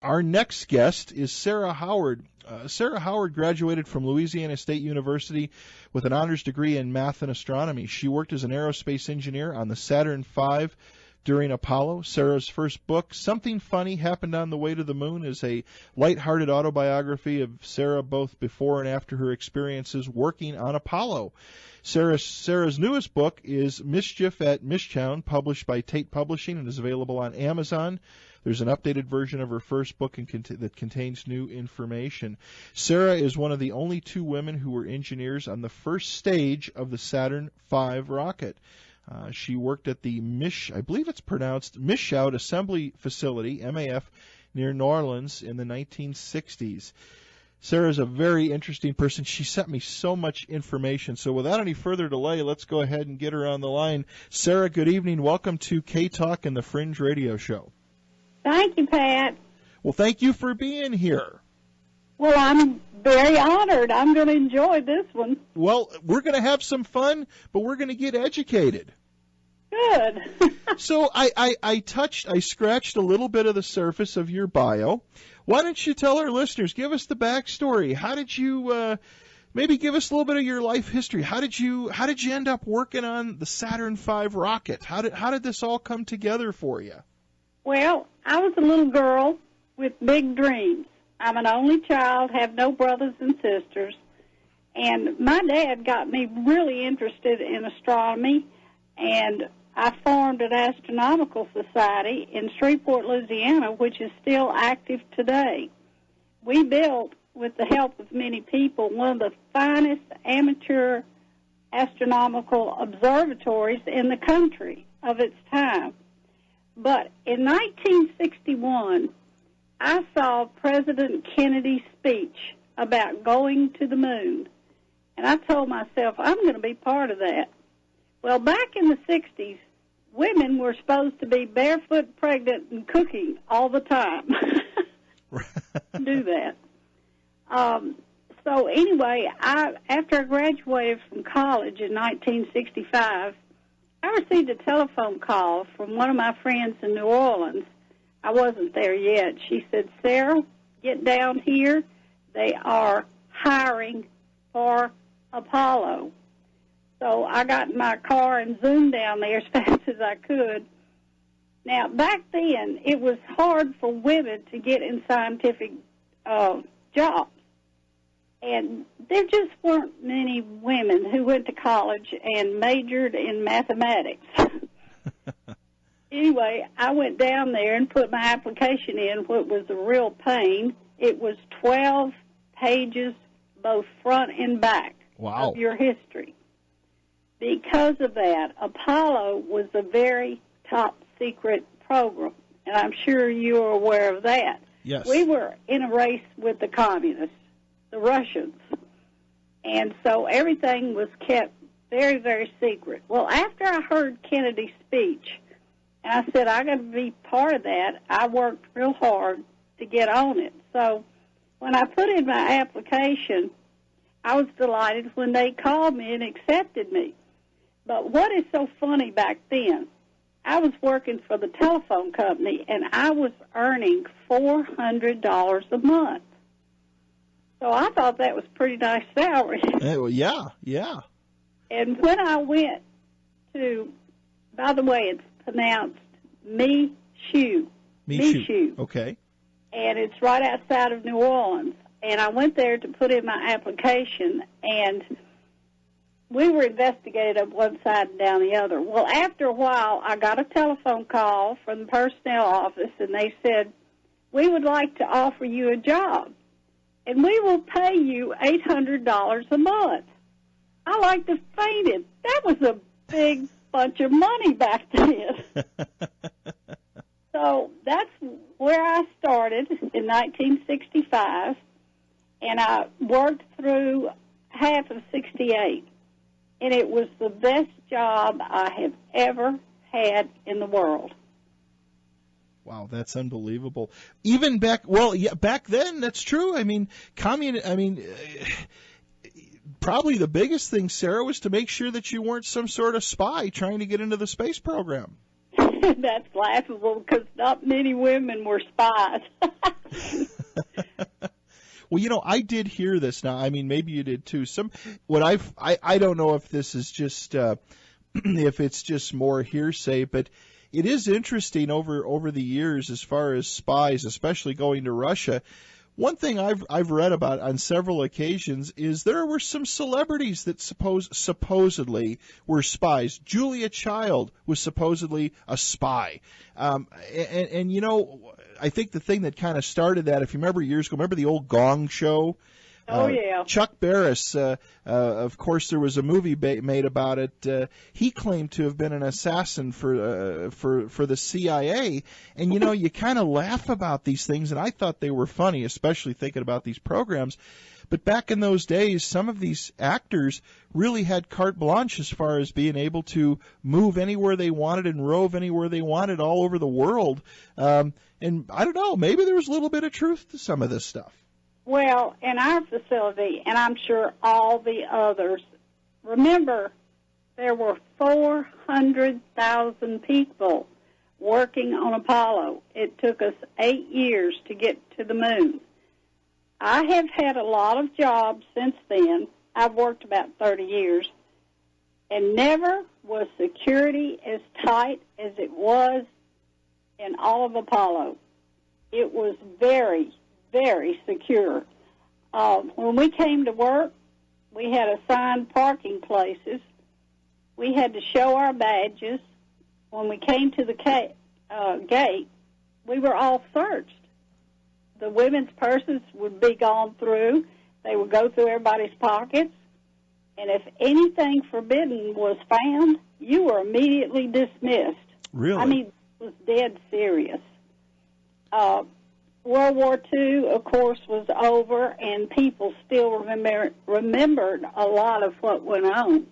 Our next guest is Sara Howard. Sara Howard graduated from Louisiana State University with an honors degree in math and astronomy. She worked as an aerospace engineer on the Saturn V during Apollo. Sara's first book, Something Funny Happened on the Way to the Moon, is a lighthearted autobiography of Sara both before and after her experiences working on Apollo. Sara's newest book is Mischief at Mishtown, published by Tate Publishing, and is available on Amazon. There's an updated version of her first book that contains new information. Sara is one of the only two women who were engineers on the first stage of the Saturn V rocket. She worked at the I believe it's pronounced Michoud Assembly Facility, MAF, near New Orleans in the 1960s. Sara is a very interesting person. She sent me so much information. So without any further delay, let's go ahead and get her on the line. Sara, good evening. Welcome to K-Talk and the Fringe Radio Show. Thank you, Pat. Well, thank you for being here. Well, I'm very honored. I'm going to enjoy this one. Well, we're going to have some fun, but we're going to get educated. Good. So I scratched a little bit of the surface of your bio. Why don't you tell our listeners, give us the backstory. How did you, maybe give us a little bit of your life history. How did you end up working on the Saturn V rocket? How did this all come together for you? Well, I was a little girl with big dreams. I'm an only child, have no brothers and sisters, and my dad got me really interested in astronomy, and I formed an astronomical society in Shreveport, Louisiana, which is still active today. We built, with the help of many people, one of the finest amateur astronomical observatories in the country of its time. But in 1961, I saw President Kennedy's speech about going to the moon, and I told myself, I'm going to be part of that. Well, back in the 60s, women were supposed to be barefoot, pregnant, and cooking all the time. Do that. So anyway, after I graduated from college in 1965, I received a telephone call from one of my friends in New Orleans. I wasn't there yet. She said, Sara, get down here. They are hiring for Apollo. So I got in my car and zoomed down there as fast as I could. Now, back then, it was hard for women to get in scientific jobs. And there just weren't many women who went to college and majored in mathematics. Anyway, I went down there and put my application in, which was a real pain. It was 12 pages, both front and back, wow, of your history. Because of that, Apollo was a very top-secret program, and I'm sure you are aware of that. Yes. We were in a race with the communists, the Russians, and so everything was kept very, very secret. Well, after I heard Kennedy's speech, and I said, I got to be part of that, I worked real hard to get on it. So when I put in my application, I was delighted when they called me and accepted me. But what is so funny back then, I was working for the telephone company, and I was earning $400 a month. So I thought that was a pretty nice salary. Well, yeah. And when I went to, by the way, it's pronounced Michoud. Okay. And it's right outside of New Orleans. And I went there to put in my application, and we were investigated up one side and down the other. Well, after a while, I got a telephone call from the personnel office, and they said, we would like to offer you a job, and we will pay you $800 a month. I like to fainted. That was a big bunch of money back then. So that's where I started in 1965, and I worked through half of 68. And it was the best job I have ever had in the world. Wow, that's unbelievable. Even back then, that's true. I mean, probably the biggest thing, Sara, was to make sure that you weren't some sort of spy trying to get into the space program. That's laughable because not many women were spies. Well, I did hear this now. I mean, maybe you did too. I don't know if this is just if it's just more hearsay, but it is interesting over the years as far as spies, especially going to Russia. One thing I've read about on several occasions is there were some celebrities that supposedly were spies. Julia Child was supposedly a spy, and I think the thing that kind of started that, if you remember years ago, remember the old Gong Show? Oh, yeah. Chuck Barris, of course, there was a movie made about it. He claimed to have been an assassin for the CIA, and you kind of laugh about these things, and I thought they were funny, especially thinking about these programs. But back in those days, some of these actors really had carte blanche as far as being able to move anywhere they wanted and rove anywhere they wanted all over the world. And I don't know, maybe there was a little bit of truth to some of this stuff. Well, in our facility, and I'm sure all the others, remember, there were 400,000 people working on Apollo. It took us 8 years to get to the moon. I have had a lot of jobs since then. I've worked about 30 years, and never was security as tight as it was in all of Apollo. It was very, very secure. When we came to work, we had assigned parking places. We had to show our badges. When we came to the gate, we were all searched. The women's purses would be gone through. They would go through everybody's pockets. And if anything forbidden was found, you were immediately dismissed. Really? I mean, it was dead serious. World War II, of course, was over, and people still remembered a lot of what went on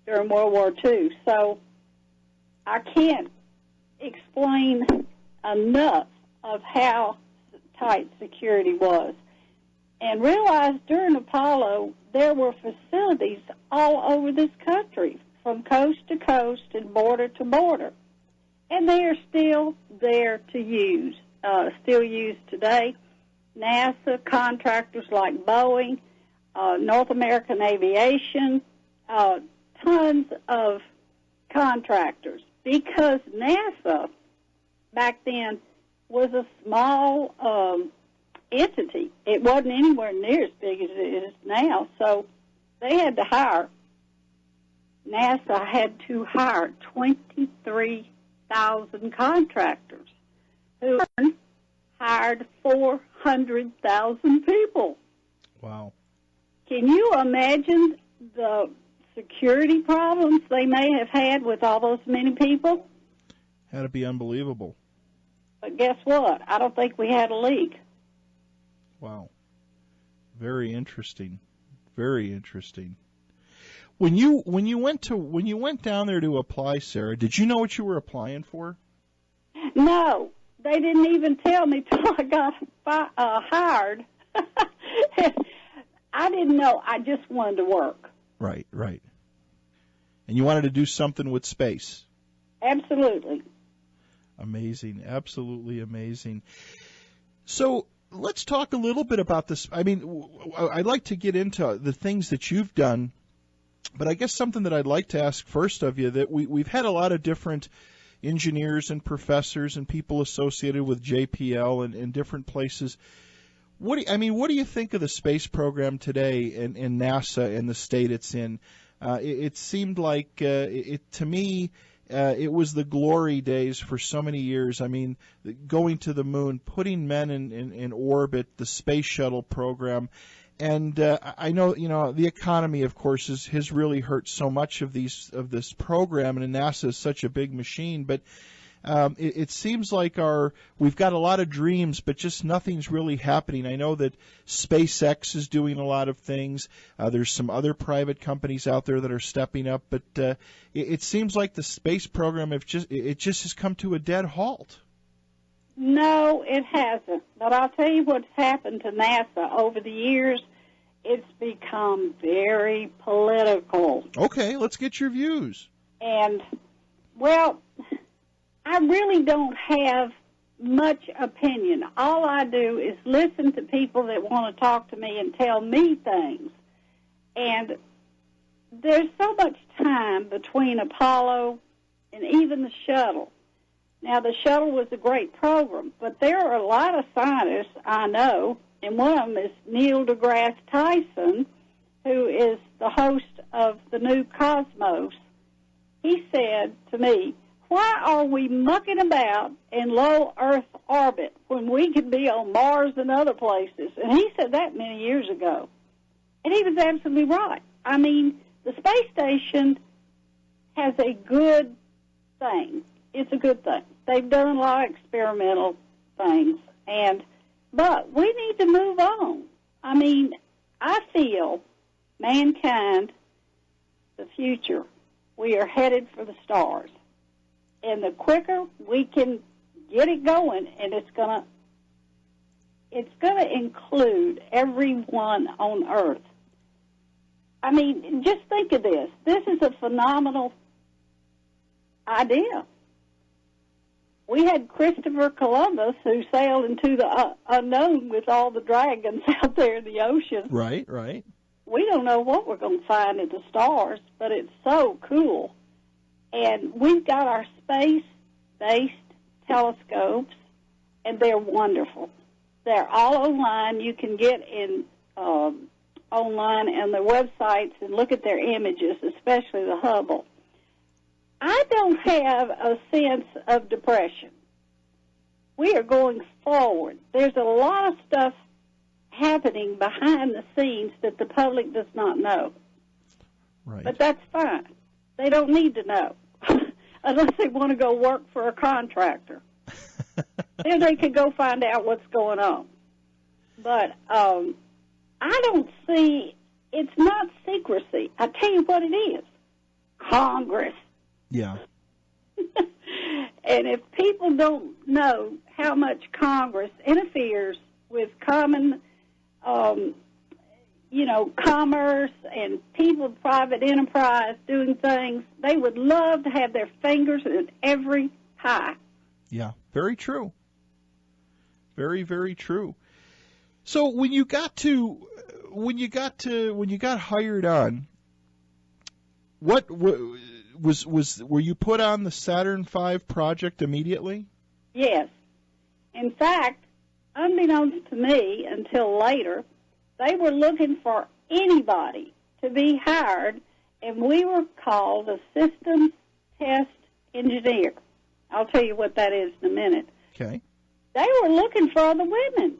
during World War II. So I can't explain enough of how tight security was. And realize during Apollo, there were facilities all over this country, from coast to coast and border to border. And they are still there to use. Still used today. NASA, contractors like Boeing, North American Aviation, tons of contractors. Because NASA, back then, was a small entity. It wasn't anywhere near as big as it is now. So they had to hire. NASA had to hire 23,000 contractors who hired 400,000 people. Wow. Can you imagine the security problems they may have had with all those many people? Had to be unbelievable. But guess what? I don't think we had a leak. Wow. Very interesting. Very interesting. When you went down there to apply, Sarah, did you know what you were applying for? No. They didn't even tell me till I got hired. I didn't know. I just wanted to work. Right, right. And you wanted to do something with space. Absolutely. Amazing. Absolutely amazing. So let's talk a little bit about this. I mean, I'd like to get into the things that you've done, but I guess something that I'd like to ask first of you, that we've had a lot of different engineers and professors and people associated with JPL and different places. What do you think of the space program today in NASA and the state it's in? It seemed like to me it was the glory days for so many years. I mean, going to the moon, putting men in orbit, the space shuttle program. And I know, the economy, of course, has really hurt so much of this program, and NASA is such a big machine. But it seems like we've got a lot of dreams, but just nothing's really happening. I know that SpaceX is doing a lot of things. There's some other private companies out there that are stepping up, but it seems like the space program just has come to a dead halt. No, it hasn't. But I'll tell you what's happened to NASA over the years. It's become very political. Okay, let's get your views. And, well, I really don't have much opinion. All I do is listen to people that want to talk to me and tell me things. And there's so much time between Apollo and even the shuttle. Now, the shuttle was a great program, but there are a lot of scientists I know, and one of them is Neil deGrasse Tyson, who is the host of the new Cosmos. He said to me, why are we mucking about in low Earth orbit when we could be on Mars and other places? And he said that many years ago. And he was absolutely right. I mean, the space station has a good thing. It's a good thing. They've done a lot of experimental things. But we need to move on. I mean, I feel mankind, the future, we are headed for the stars. And the quicker we can get it going, and it's gonna include everyone on Earth. I mean, just think of this. This is a phenomenal idea. We had Christopher Columbus, who sailed into the unknown with all the dragons out there in the ocean. Right, right. We don't know what we're going to find at the stars, but it's so cool. And we've got our space-based telescopes, and they're wonderful. They're all online. You can get in online on their websites and look at their images, especially the Hubble. I don't have a sense of depression. We are going forward. There's a lot of stuff happening behind the scenes that the public does not know. Right. But that's fine. They don't need to know unless they want to go work for a contractor. Then they can go find out what's going on. But I don't see, it's not secrecy. I tell you what it is. Congress. Yeah. And if people don't know how much Congress interferes with common, commerce and private enterprise doing things, they would love to have their fingers in every pie. Yeah, very true. Very, very true. So when you got hired on, what were you put on the Saturn V project immediately? Yes. In fact, unbeknownst to me until later, they were looking for anybody to be hired, and we were called a systems test engineer. I'll tell you what that is in a minute. Okay. They were looking for other women.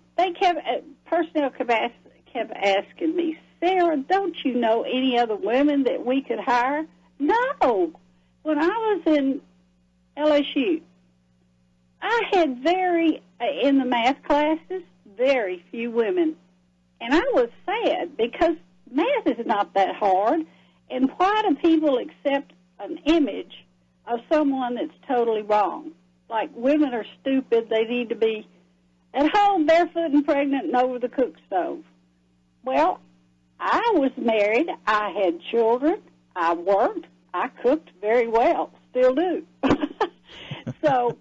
Personnel kept asking me, Sarah, don't you know any other women that we could hire? No. When I was in LSU, I had in the math classes, very few women. And I was sad because math is not that hard. And why do people accept an image of someone that's totally wrong? Like women are stupid, they need to be at home barefoot and pregnant and over the cook stove. Well, I was married, I had children, I worked, I cooked very well, still do. So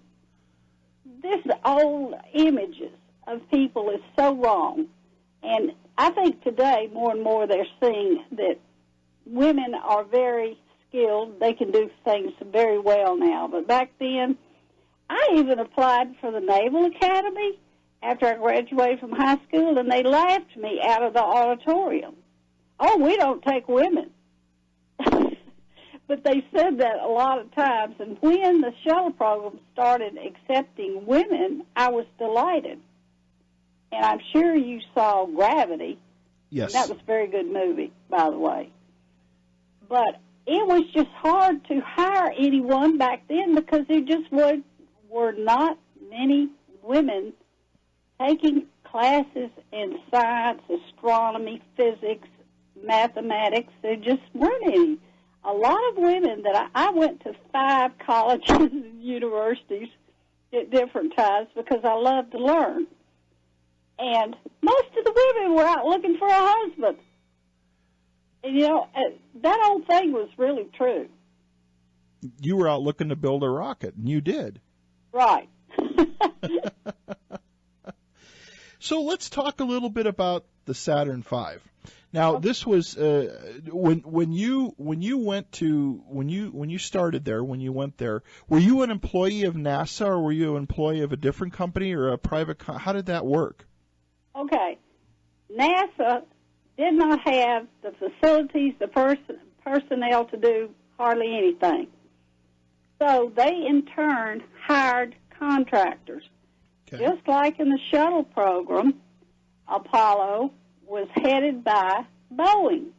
this old images of people is so wrong. And I think today more and more they're seeing that women are very skilled. They can do things very well now. But back then, I even applied for the Naval Academy after I graduated from high school, and they laughed me out of the auditorium. Oh, we don't take women. But they said that a lot of times. And when the shuttle program started accepting women, I was delighted. And I'm sure you saw Gravity. Yes. That was a very good movie, by the way. But it was just hard to hire anyone back then because there just were not many women taking classes in science, astronomy, physics, mathematics. There just weren't any. A lot of women that I went to 5 colleges and universities at different times because I loved to learn. And most of the women were out looking for a husband. And, that old thing was really true. You were out looking to build a rocket, and you did. Right. So let's talk a little bit about the Saturn V. Now, this was when you started there, when you went there, were you an employee of NASA or were you an employee of a different company or a private? How did that work? Okay, NASA did not have the facilities, the personnel to do hardly anything. So they, in turn, hired contractors. Okay. Just like in the shuttle program, Apollo was headed by Boeing.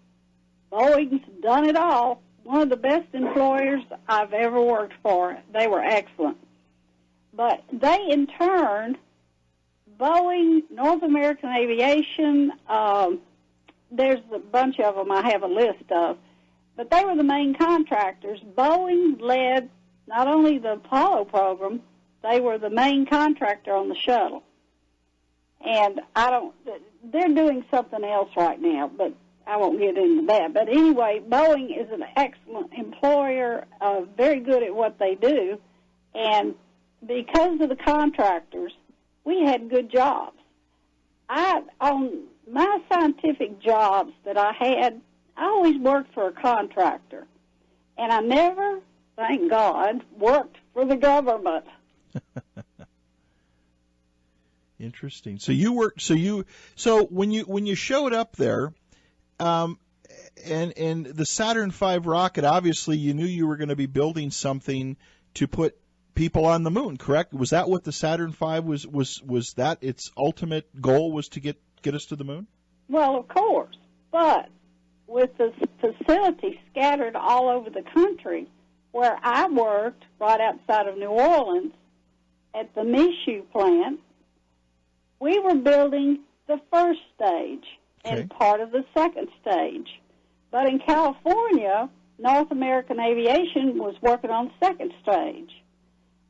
Boeing's done it all. One of the best employers I've ever worked for. They were excellent. But they, in turn, Boeing, North American Aviation, there's a bunch of them I have a list of, but they were the main contractors. Boeing led not only the Apollo program, they were the main contractor on the shuttle. And they're doing something else right now, but I won't get into that. But anyway, Boeing is an excellent employer, very good at what they do. And because of the contractors, we had good jobs. On my scientific jobs that I had, I always worked for a contractor. And I never, thank God, worked for the government. Interesting. So you worked. So when you showed up there, and the Saturn V rocket, obviously you knew you were going to be building something to put people on the moon. Correct? Was that what the Saturn V was? Was that its ultimate goal, was to get us to the moon? Well, of course, but with the facilities scattered all over the country, where I worked right outside of New Orleans at the Michoud plant, we were building the first stage and part of the second stage. But in California, North American Aviation was working on the second stage.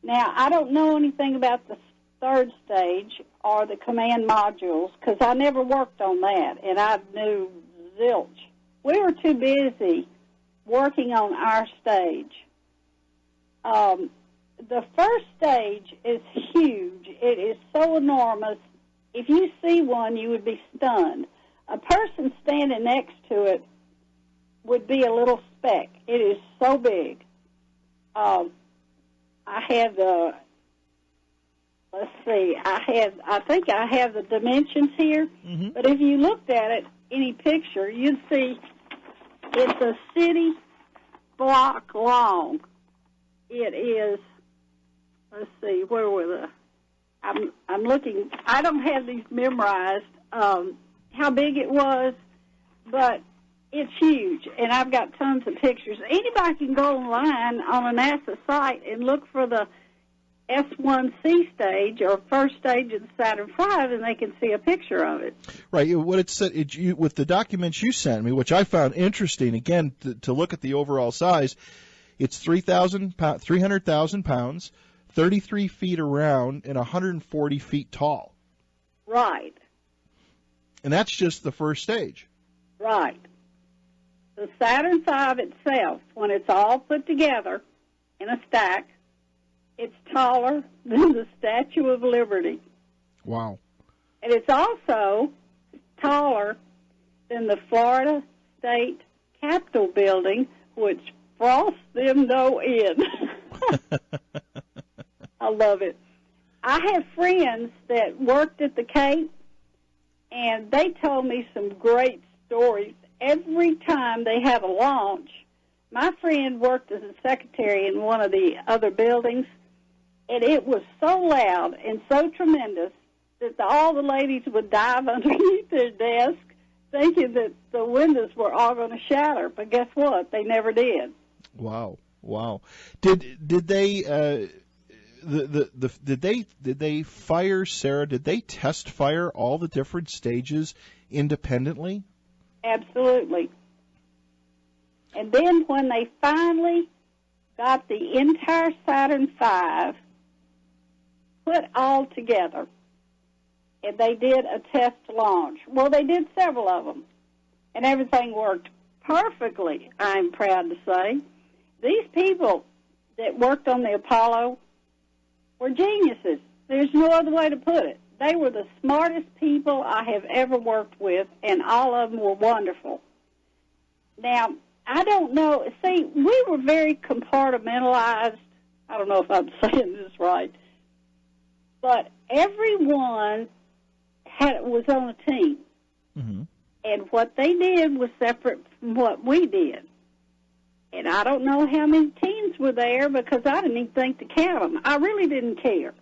Now, I don't know anything about the third stage or the command modules because I never worked on that, and I knew zilch. We were too busy working on our stage. The first stage is huge. It is so enormous. If you see one, you would be stunned. A person standing next to it would be a little speck. It is so big. I have the, let's see, I think I have the dimensions here. Mm-hmm. But if you looked at it, any picture, you'd see it's a city block long. It is, let's see, where were the, I'm looking, I don't have these memorized, how big it was, but it's huge, and I've got tons of pictures. Anybody can go online on a NASA site and look for the S1C stage or first stage of the Saturn V, and they can see a picture of it. Right. What it said, with the documents you sent me, which I found interesting, again, to look at the overall size, it's 300,000 pounds, 33 feet around, and 140 feet tall. Right. And that's just the first stage. Right. The Saturn V itself, when it's all put together in a stack, it's taller than the Statue of Liberty. Wow. And it's also taller than the Florida State Capitol building, which frosts them no end. I love it. I have friends that worked at the Cape, and they told me some great stories. Every time they had a launch, my friend worked as a secretary in one of the other buildings, and it was so loud and so tremendous that all the ladies would dive underneath their desk thinking that the windows were all going to shatter. But guess what? They never did. Wow. Wow. Did they did they fire, Sarah, did they test fire all the different stages independently? Absolutely. And then when they finally got the entire Saturn V put all together, and they did a test launch. Well, they did several of them, and everything worked perfectly, I'm proud to say. These people that worked on the Apollo were geniuses. There's no other way to put it. They were the smartest people I have ever worked with, and all of them were wonderful. Now, I don't know. See, we were very compartmentalized. I don't know if I'm saying this right. But everyone was on a team. Mm-hmm. And what they did was separate from what we did. And I don't know how many teams were there because I didn't even think to count them. I really didn't care.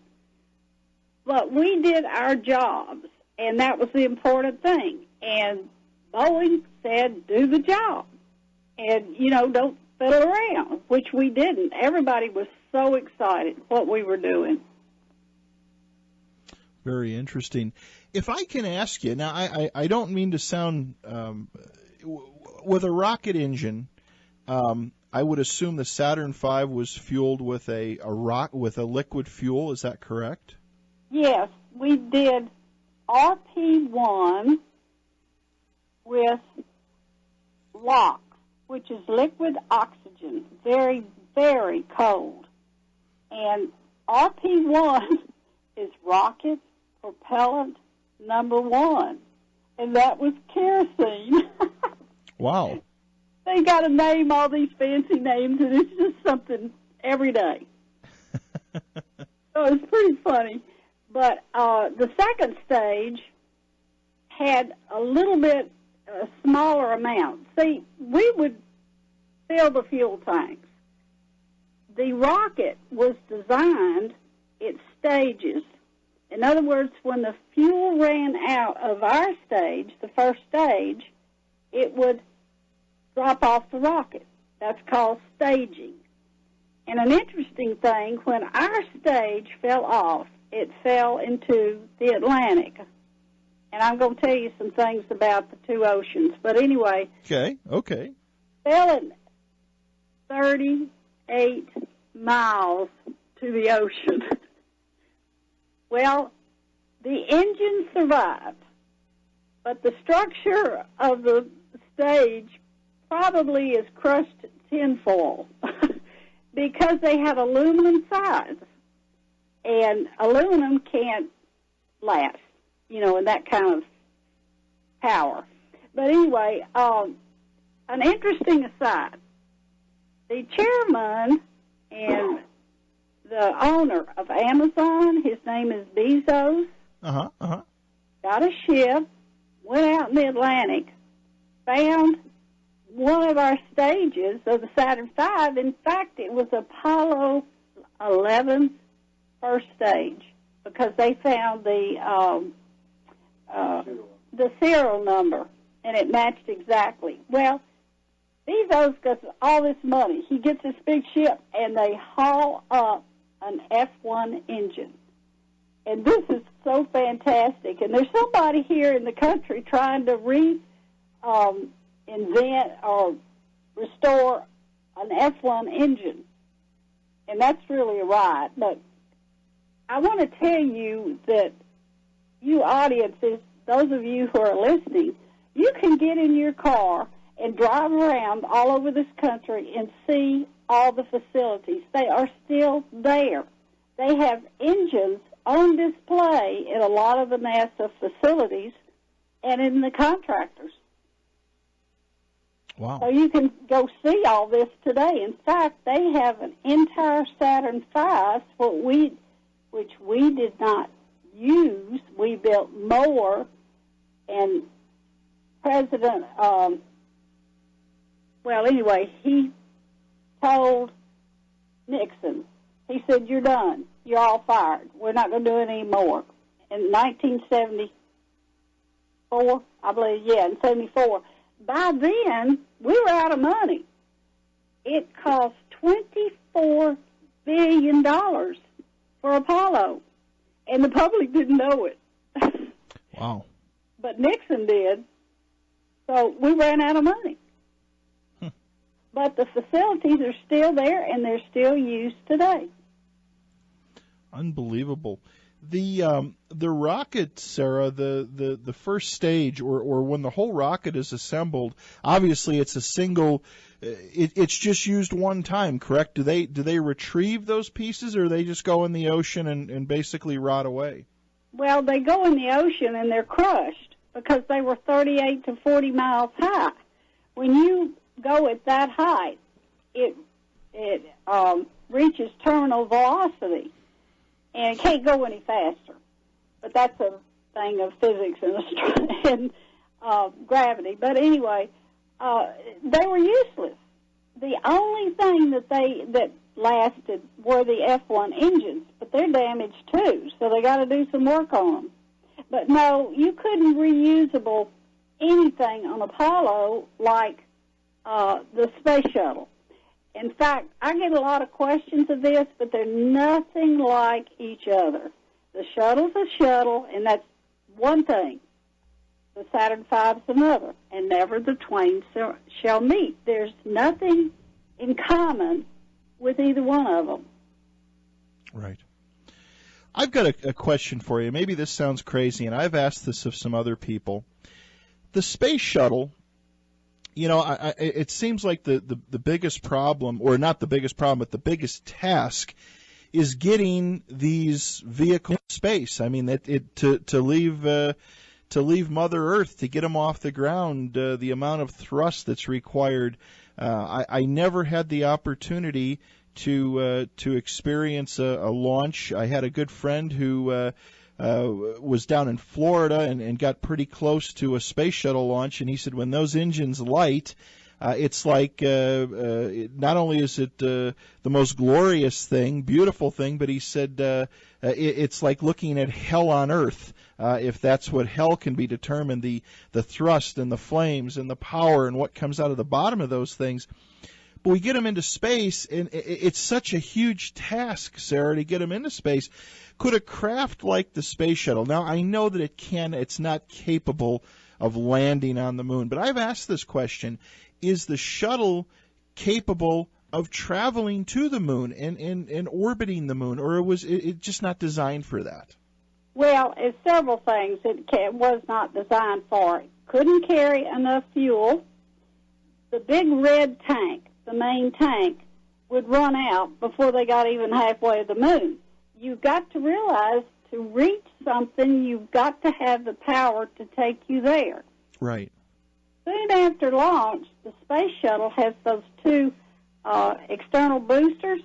But we did our jobs, and that was the important thing. And Boeing said, do the job. And, don't fiddle around, which we didn't. Everybody was so excited what we were doing. Very interesting. If I can ask you, now I don't mean to sound, with a rocket engine, I would assume the Saturn V was fueled with a liquid fuel. Is that correct? Yes, we did RP1 with LOX, which is liquid oxygen, very, very cold. And RP1 is rocket propellant number 1, and that was kerosene. Wow. They got to name all these fancy names, and it's just something every day. So it's pretty funny. But the second stage had a little bit smaller amount. See, we would fill the fuel tanks. The rocket was designed in stages. In other words, when the fuel ran out of our stage, the first stage, it would drop off the rocket. That's called staging. And an interesting thing, when our stage fell off, it fell into the Atlantic. And I'm going to tell you some things about the two oceans. But anyway. Okay. Fell at 38 miles to the ocean. Well, the engine survived, but the structure of the stage probably is crushed tinfoil because they have aluminum sides, and aluminum can't last, in that kind of power. But anyway, an interesting aside, the chairman and the owner of Amazon, his name is Bezos, got a ship, went out in the Atlantic, found one of our stages of the Saturn V. In fact, it was Apollo 11's first stage because they found the serial number, and it matched exactly. Well, Bezos gets all this money. He gets this big ship, and they haul up an F1 engine. And this is so fantastic. And there's somebody here in the country trying to invent or restore an F1 engine. And that's really a riot. But I want to tell you that you audiences, those of you who are listening, you can get in your car and drive around all over this country and see all the facilities. They are still there. They have engines on display in a lot of the NASA facilities and in the contractors. Wow. So you can go see all this today. In fact, they have an entire Saturn V, which we did not use. We built more, and President, he told Nixon, he said, "You're done. You're all fired. We're not going to do it anymore." In 1974, I believe, in 74. By then, we were out of money. It cost $24 billion for Apollo, and the public didn't know it. Wow. But Nixon did, so we ran out of money. But the facilities are still there, and they're still used today. Unbelievable. The rocket, Sarah, the first stage, or when the whole rocket is assembled, obviously it's a single. It's just used one time, correct? Do they retrieve those pieces, or they just go in the ocean and basically rot away? Well, they go in the ocean and they're crushed because they were 38 to 40 miles high. When you go at that height, it reaches terminal velocity, and it can't go any faster. But that's a thing of physics and gravity. But anyway, they were useless. The only thing that lasted were the F1 engines, but they're damaged too, so they got to do some work on them. But no, you couldn't reusable anything on Apollo like the space shuttle. In fact, I get a lot of questions of this, but they're nothing like each other. The shuttle's a shuttle, and that's one thing. The Saturn V's another, and never the twain shall meet. There's nothing in common with either one of them. Right. I've got a question for you. Maybe this sounds crazy, and I've asked this of some other people. The space shuttle, you know, it seems like the biggest problem, or not the biggest problem, but the biggest task is getting these vehicles in space. I mean, to leave Mother Earth, to get them off the ground, the amount of thrust that's required. I never had the opportunity to experience a launch. I had a good friend who was down in Florida and got pretty close to a space shuttle launch, and he said when those engines light, it's like not only is it the most glorious thing, beautiful thing, but he said it's like looking at hell on earth. If that's what hell can be determined, the thrust and the flames and the power and what comes out of the bottom of those things. But we get them into space, and it's such a huge task, Sarah, to get them into space. Could a craft like the space shuttle, now I know that it's not capable of landing on the moon, but I've asked this question, is the shuttle capable of traveling to the moon and orbiting the moon, or was it just not designed for that? Well, it's several things it was not designed for. It couldn't carry enough fuel. The big red tank, the main tank, would run out before they got even halfway to the moon. You've got to realize to reach something, you've got to have the power to take you there. Right. Soon after launch, the space shuttle has those two external boosters,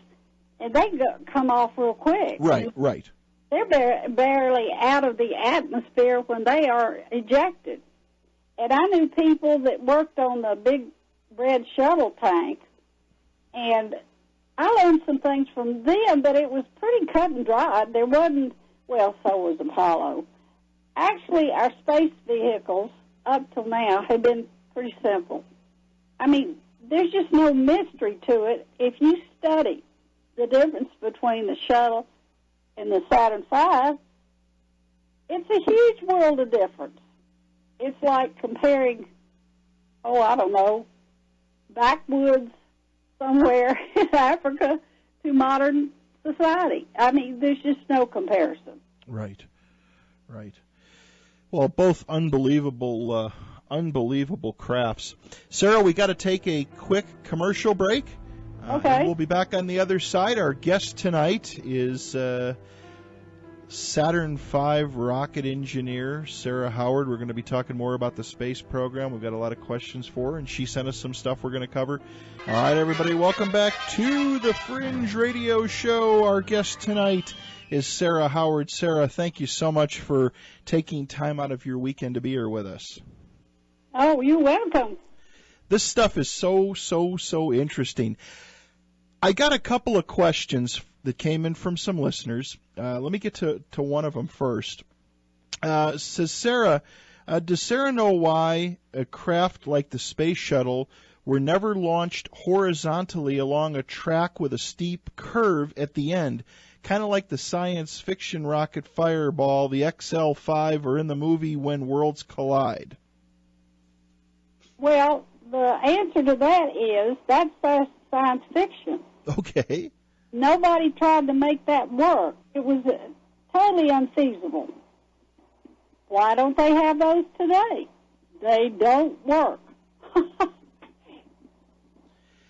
and they come off real quick. Right, right. They're barely out of the atmosphere when they are ejected. And I knew people that worked on the big red shuttle tank, and I learned some things from them, but it was pretty cut and dried. There wasn't, well, so was Apollo. Actually, our space vehicles up till now have been pretty simple. I mean, there's just no mystery to it. If you study the difference between the shuttle and the Saturn V, it's a huge world of difference. It's like comparing, I don't know, backwoods somewhere in Africa to modern society. I mean, there's just no comparison. Right, right. Well, both unbelievable crafts. Sarah, we got to take a quick commercial break. Okay. We'll be back on the other side. Our guest tonight is Saturn V rocket engineer Sara Howard. We're going to be talking more about the space program. We've got a lot of questions for her, and she sent us some stuff we're going to cover. All right, everybody, welcome back to the Fringe Radio Show. Our guest tonight is Sara Howard. Sara, thank you so much for taking time out of your weekend to be here with us. Oh, you're welcome. This stuff is so interesting. I got a couple of questions that came in from some listeners. Let me get to one of them first. Says Sara, does Sara know why a craft like the space shuttle were never launched horizontally along a track with a steep curve at the end, kind of like the science fiction rocket Fireball, the XL-5, or in the movie When Worlds Collide? Well, the answer to that is that's science fiction. Okay. Nobody tried to make that work. It was totally unfeasible. Why don't they have those today? They don't work.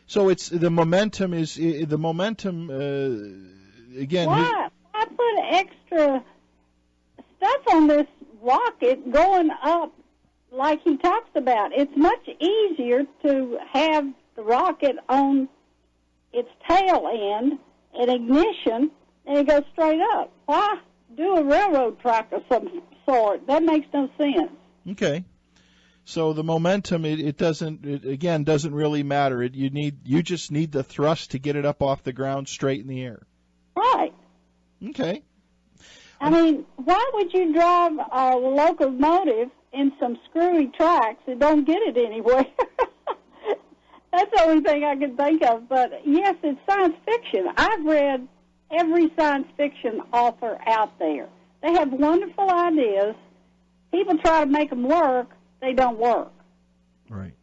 So it's the momentum again. Why? I put extra stuff on this rocket going up like he talks about. It's much easier to have the rocket on its tail end and ignition, and it goes straight up. Why do a railroad track of some sort? That makes no sense. Okay. So the momentum, it doesn't really matter. You just need the thrust to get it up off the ground straight in the air. Right. Okay. I mean, why would you drive a locomotive in some screwy tracks and don't get it anywhere? That's the only thing I can think of. But, yes, it's science fiction. I've read every science fiction author out there. They have wonderful ideas. People try to make them work. They don't work. Right.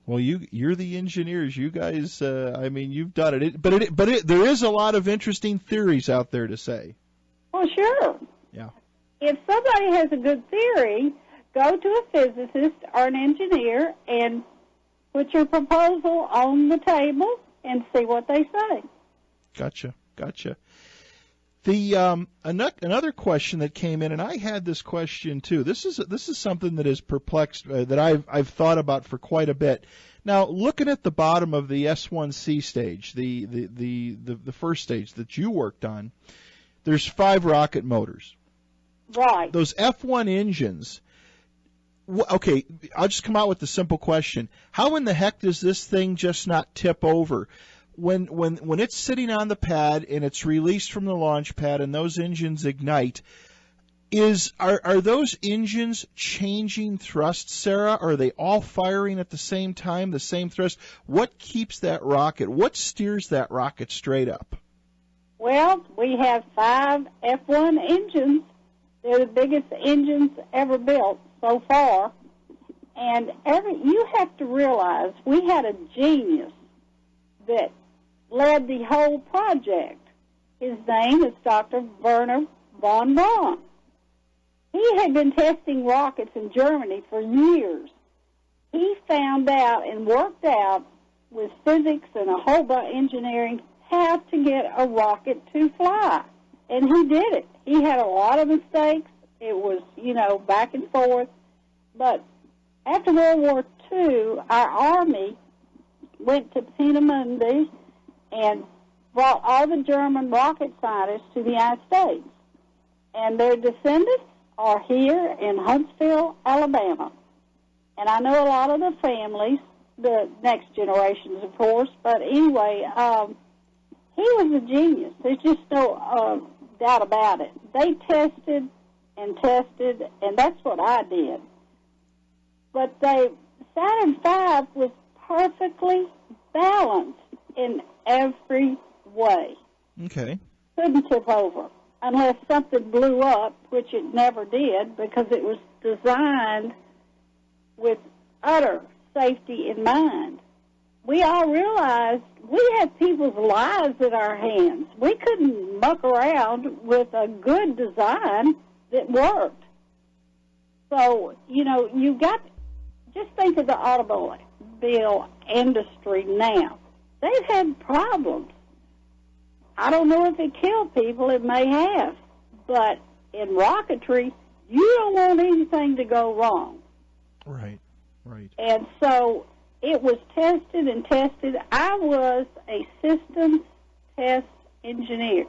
Well, you're the engineers. You guys, you've done it. But there is a lot of interesting theories out there to say. Well, sure. Yeah. If somebody has a good theory, go to a physicist or an engineer and put your proposal on the table and see what they say. Gotcha. The another question that came in, and I had this question too. This is something that is perplexed that I've thought about for quite a bit. Now, looking at the bottom of the S1C stage, the first stage that you worked on, there's 5 rocket motors. Right. Those F1 engines. Okay, I'll just come out with the simple question: how in the heck does this thing just not tip over? When it's sitting on the pad and it's released from the launch pad and those engines ignite, are those engines changing thrust, Sarah? Are they all firing at the same time, the same thrust? What keeps that rocket? What steers that rocket straight up? Well, we have 5 F1 engines. They're the biggest engines ever built so far. And you have to realize we had a genius that led the whole project. His name is Dr. Werner von Braun. He had been testing rockets in Germany for years. He found out and worked out with physics and a whole bunch of engineering how to get a rocket to fly. And he did it. He had a lot of mistakes. It was, back and forth. But after World War II, our Army went to Peenemünde and brought all the German rocket scientists to the United States. And their descendants are here in Huntsville, Alabama. And I know a lot of the families, the next generations, of course. But anyway, he was a genius. There's just no doubt about it. They tested, and that's what I did. But Saturn V was perfectly balanced in every way. Okay. Couldn't tip over unless something blew up, which it never did because it was designed with utter safety in mind. We all realized we had people's lives in our hands. We couldn't muck around with a good design that worked. So, just think of the automobile industry now. They've had problems. I don't know if it killed people. It may have. But in rocketry, you don't want anything to go wrong. Right. And so it was tested and tested. I was a systems test engineer,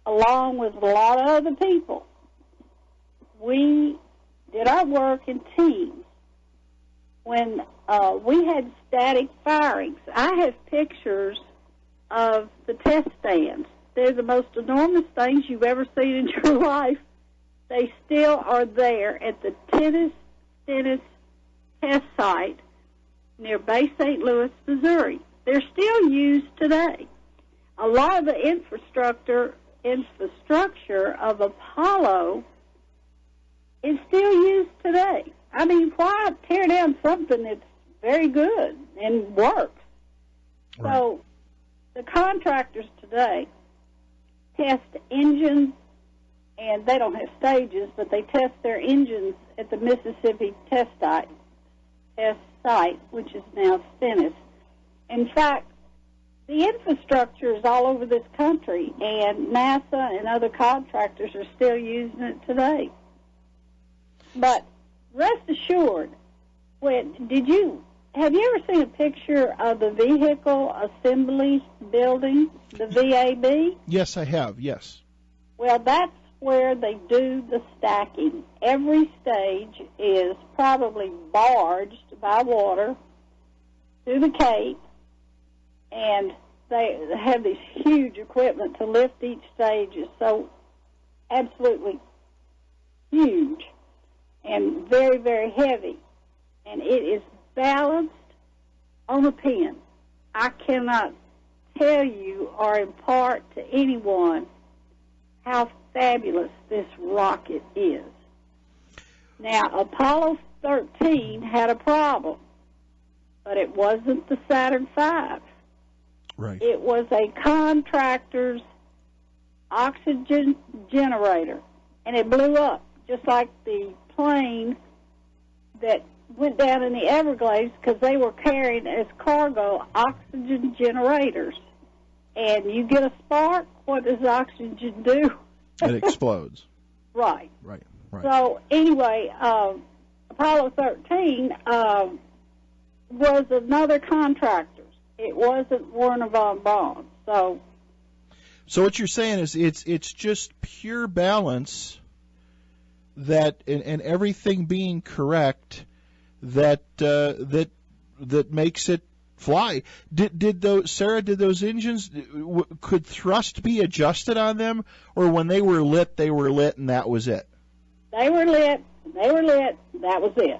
along with a lot of other people. We did our work in teams. When we had static firings, I have pictures of the test stands. They're the most enormous things you've ever seen in your life. They still are there at the Tennis test site near Bay St. Louis, Missouri. They're still used today. A lot of the infrastructure of Apollo is still used today. I mean, why tear down something that's very good and works? Right. So the contractors today test engines, and they don't have stages, but they test their engines at the Mississippi test site, which is now Stennis. In fact, the infrastructure is all over this country, and NASA and other contractors are still using it today. But rest assured, have you ever seen a picture of the Vehicle Assembly Building, the VAB? Yes, I have, yes. Well, that's where they do the stacking. Every stage is probably barged by water to the Cape, and they have this huge equipment to lift each stage. It's so absolutely huge and very, very heavy. And it is balanced on a pin. I cannot tell you or impart to anyone how fabulous this rocket is. Now, Apollo 13 had a problem, but it wasn't the Saturn V. Right. It was a contractor's oxygen generator, and it blew up, just like the plane that went down in the Everglades, because they were carrying as cargo oxygen generators. And you get a spark, what does oxygen do? It explodes. Right. Right. So anyway, Apollo 13 was another contractor's. It wasn't Werner von Braun. So what you're saying is it's just pure balance that and everything being correct that makes it fly. Did those engines, could thrust be adjusted on them, or when they were lit and that was it? They were lit, that was it.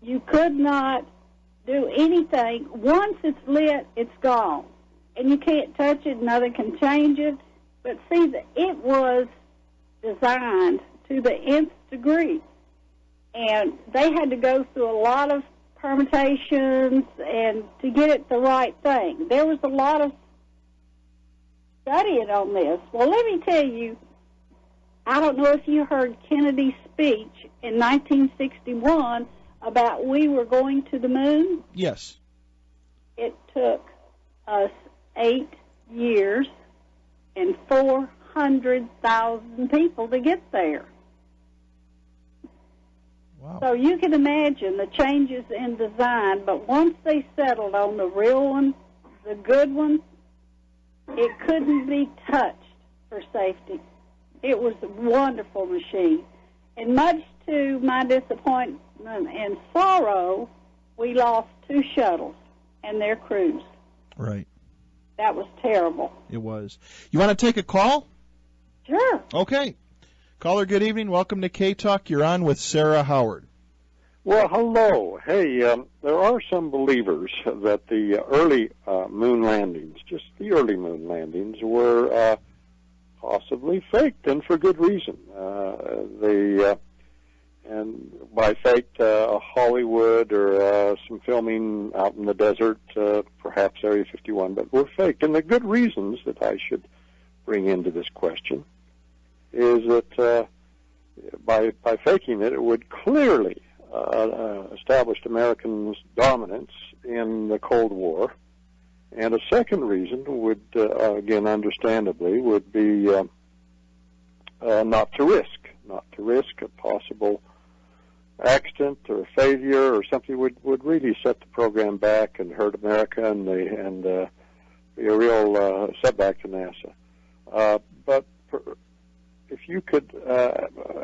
You could not do anything. Once it's lit, it's gone. And you can't touch it, nothing can change it. But see, it was designed to the nth degree. And they had to go through a lot of permutations and to get it the right thing. There was a lot of studying on this. Well, let me tell you, I don't know if you heard Kennedy's speech in 1961 about we were going to the moon. Yes. It took us 8 years and 400,000 people to get there. Wow. So you can imagine the changes in design, but once they settled on the real one, the good one, it couldn't be touched for safety. It was a wonderful machine. And much to my disappointment and sorrow, we lost 2 shuttles and their crews. Right. That was terrible. It was. You want to take a call? Sure. Okay. Caller, good evening. Welcome to K-Talk. You're on with Sara Howard. Well, hello. Hey, there are some believers that the early moon landings, just the early moon landings, were possibly faked, and for good reason. And by faked, Hollywood or some filming out in the desert, perhaps Area 51, but were faked. And the good reasons that I should bring into this question is that by faking it, it would clearly establish Americans' dominance in the Cold War. And a second reason would, again, understandably, would be not to risk a possible accident or failure or something would really set the program back and hurt America and be a real setback to NASA. But if you could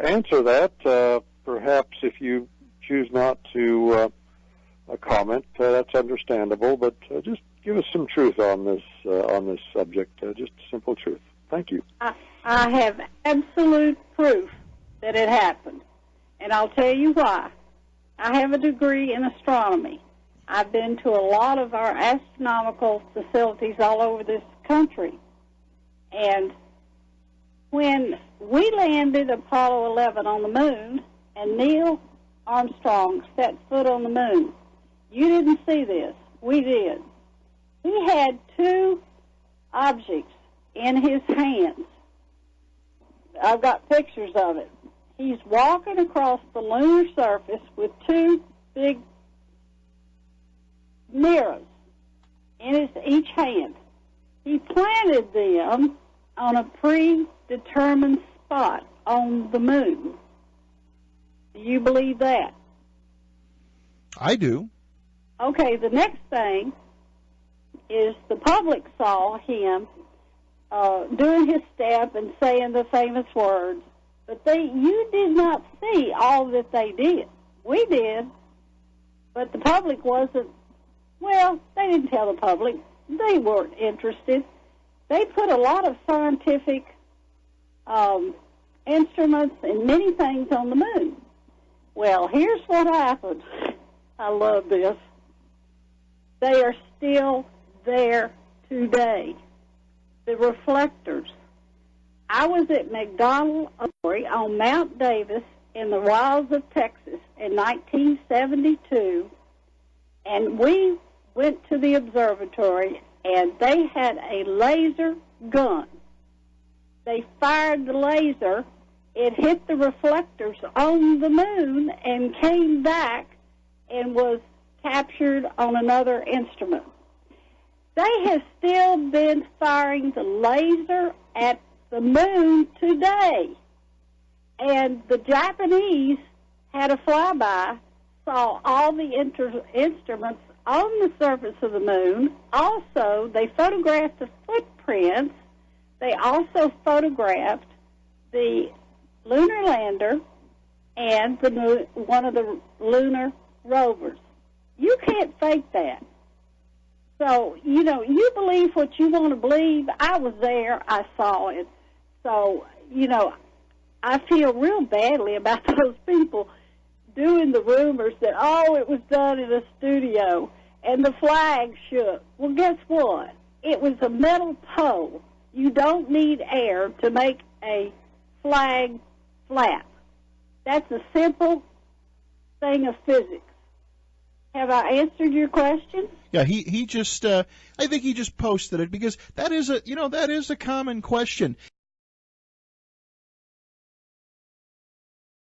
answer that, perhaps if you choose not to comment, that's understandable. But just give us some truth on this subject, just simple truth. Thank you. I have absolute proof that it happened, and I'll tell you why. I have a degree in astronomy. I've been to a lot of our astronomical facilities all over this country, and when we landed Apollo 11 on the moon and Neil Armstrong set foot on the moon, you didn't see this. We did. He had 2 objects in his hands I've got pictures of it. He's walking across the lunar surface with two big mirrors in each hand. He planted them on a predetermined spot on the moon. Do you believe that? I do. Okay, the next thing is the public saw him doing his step and saying the famous words, but you did not see all that they did. We did, but the public wasn't. Well, they didn't tell the public. They weren't interested. They put a lot of scientific instruments and many things on the moon. Well, here's what happened. I love this. They are still there today. The reflectors. I was at McDonald on Mount Davis in the wilds of Texas in 1972, and we went to the observatory, and they had a laser gun. They fired the laser. It hit the reflectors on the moon and came back and was captured on another instrument. They have still been firing the laser at the moon today. And the Japanese had a flyby, saw all the instruments on the surface of the moon. Also, they photographed the footprints. They also photographed the lunar lander and one of the lunar rovers. You can't fake that. So, you believe what you want to believe. I was there. I saw it. So, I feel real badly about those people doing the rumors that, it was done in a studio and the flag shook. Well, guess what? It was a metal pole. You don't need air to make a flag flap. That's a simple thing of physics. Have I answered your question? Yeah, he just I think he just posted it because that is a common question.